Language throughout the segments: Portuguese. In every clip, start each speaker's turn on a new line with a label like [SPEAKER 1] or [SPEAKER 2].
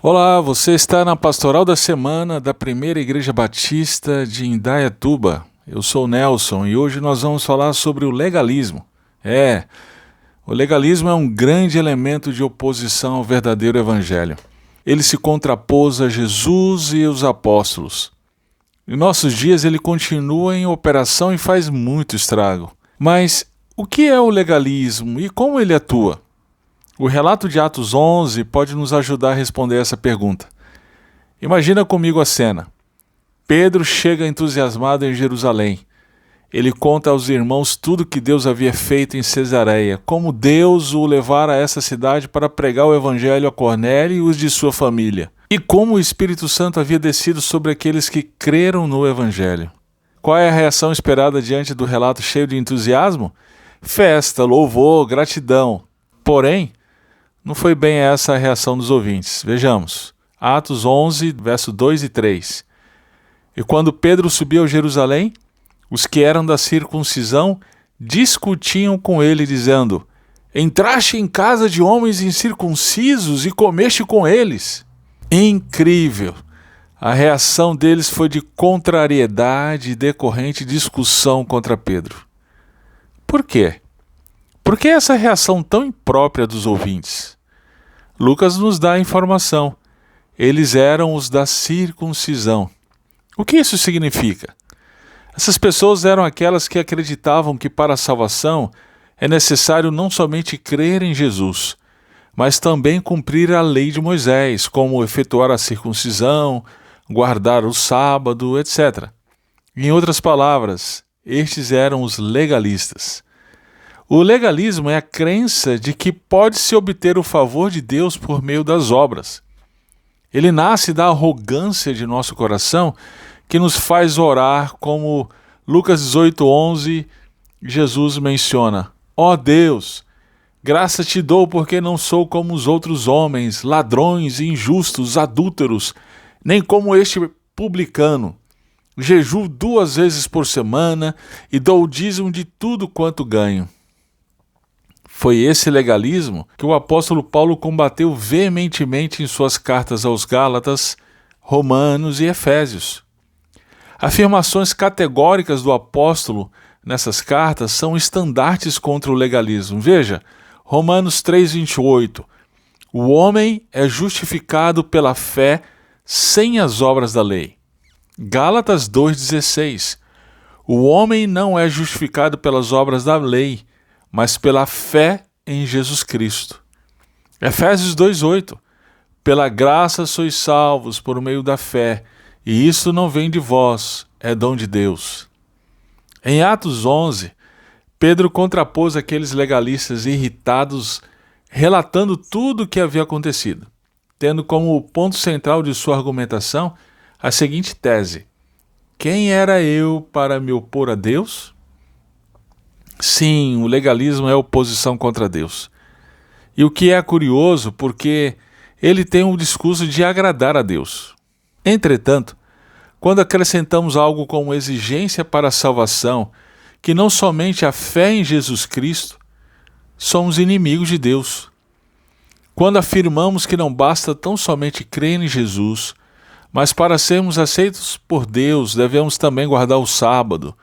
[SPEAKER 1] Olá, você está na Pastoral da Semana da Primeira Igreja Batista de Indaiatuba. Eu sou o Nelson e hoje nós vamos falar sobre o legalismo. O legalismo é um grande elemento de oposição ao verdadeiro evangelho. Ele se contrapôs a Jesus e os apóstolos. Em nossos dias ele continua em operação e faz muito estrago. Mas o que é o legalismo e como ele atua? O relato de Atos 11 pode nos ajudar a responder essa pergunta. Imagina comigo a cena. Pedro chega entusiasmado em Jerusalém. Ele conta aos irmãos tudo que Deus havia feito em Cesareia, como Deus o levara a essa cidade para pregar o evangelho a Cornélio e os de sua família, e como o Espírito Santo havia descido sobre aqueles que creram no evangelho. Qual é a reação esperada diante do relato cheio de entusiasmo? Festa, louvor, gratidão. Porém, não foi bem essa a reação dos ouvintes. Vejamos, Atos 11, verso 2 e 3. E quando Pedro subiu a Jerusalém, os que eram da circuncisão discutiam com ele, dizendo: Entraste em casa de homens incircuncisos e comeste com eles. Incrível! A reação deles foi de contrariedade e decorrente discussão contra Pedro. Por quê? Por que essa reação tão imprópria dos ouvintes? Lucas nos dá a informação. Eles eram os da circuncisão. O que isso significa? Essas pessoas eram aquelas que acreditavam que para a salvação é necessário não somente crer em Jesus, mas também cumprir a lei de Moisés, como efetuar a circuncisão, guardar o sábado, etc. Em outras palavras, estes eram os legalistas. O legalismo é a crença de que pode-se obter o favor de Deus por meio das obras. Ele nasce da arrogância de nosso coração, que nos faz orar como Lucas 18:11, Jesus menciona: Ó Deus, graça te dou porque não sou como os outros homens, ladrões, injustos, adúlteros, nem como este publicano. Jejuo 2 vezes por semana e dou o dízimo de tudo quanto ganho. Foi esse legalismo que o apóstolo Paulo combateu veementemente em suas cartas aos Gálatas, Romanos e Efésios. Afirmações categóricas do apóstolo nessas cartas são estandartes contra o legalismo. Veja, Romanos 3:28. O homem é justificado pela fé sem as obras da lei. Gálatas 2:16. O homem não é justificado pelas obras da lei, mas pela fé em Jesus Cristo. Efésios 2:8. Pela graça sois salvos por meio da fé, e isso não vem de vós, é dom de Deus. Em Atos 11, Pedro contrapôs aqueles legalistas irritados, relatando tudo o que havia acontecido, tendo como ponto central de sua argumentação a seguinte tese: quem era eu para me opor a Deus? Sim, o legalismo é oposição contra Deus. E o que é curioso, porque ele tem um discurso de agradar a Deus. Entretanto, quando acrescentamos algo como exigência para a salvação, que não somente a fé em Jesus Cristo, somos inimigos de Deus. Quando afirmamos que não basta tão somente crer em Jesus, mas para sermos aceitos por Deus devemos também guardar o sábado,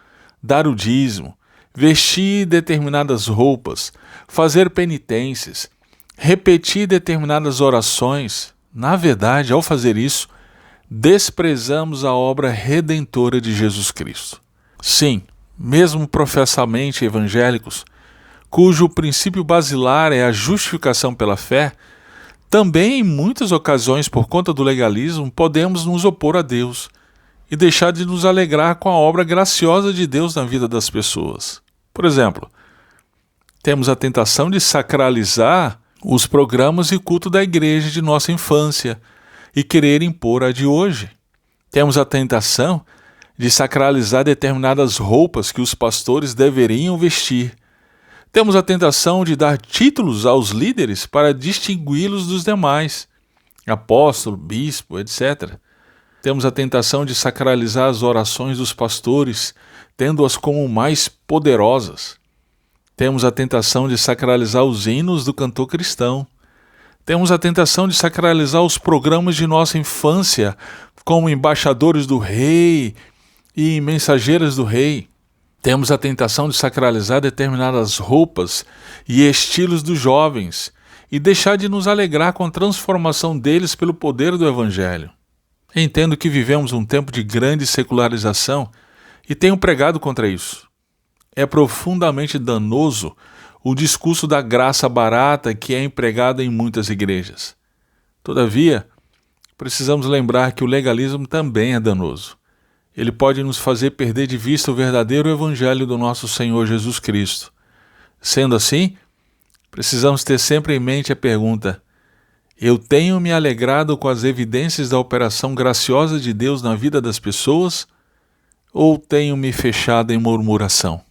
[SPEAKER 1] dar o dízimo, vestir determinadas roupas, fazer penitências, repetir determinadas orações. Na verdade, ao fazer isso, desprezamos a obra redentora de Jesus Cristo. Sim, mesmo professamente evangélicos, cujo princípio basilar é a justificação pela fé, também em muitas ocasiões, por conta do legalismo, podemos nos opor a Deus e deixar de nos alegrar com a obra graciosa de Deus na vida das pessoas. Por exemplo, temos a tentação de sacralizar os programas e culto da igreja de nossa infância e querer impor a de hoje. Temos a tentação de sacralizar determinadas roupas que os pastores deveriam vestir. Temos a tentação de dar títulos aos líderes para distingui-los dos demais, apóstolo, bispo, etc. Temos a tentação de sacralizar as orações dos pastores, tendo-as como mais poderosas. Temos a tentação de sacralizar os hinos do cantor cristão. Temos a tentação de sacralizar os programas de nossa infância como embaixadores do rei e mensageiras do rei. Temos a tentação de sacralizar determinadas roupas e estilos dos jovens e deixar de nos alegrar com a transformação deles pelo poder do Evangelho. Entendo que vivemos um tempo de grande secularização e tenho pregado contra isso. É profundamente danoso o discurso da graça barata que é empregado em muitas igrejas. Todavia, precisamos lembrar que o legalismo também é danoso. Ele pode nos fazer perder de vista o verdadeiro Evangelho do nosso Senhor Jesus Cristo. Sendo assim, precisamos ter sempre em mente a pergunta: eu tenho me alegrado com as evidências da operação graciosa de Deus na vida das pessoas ou tenho me fechado em murmuração?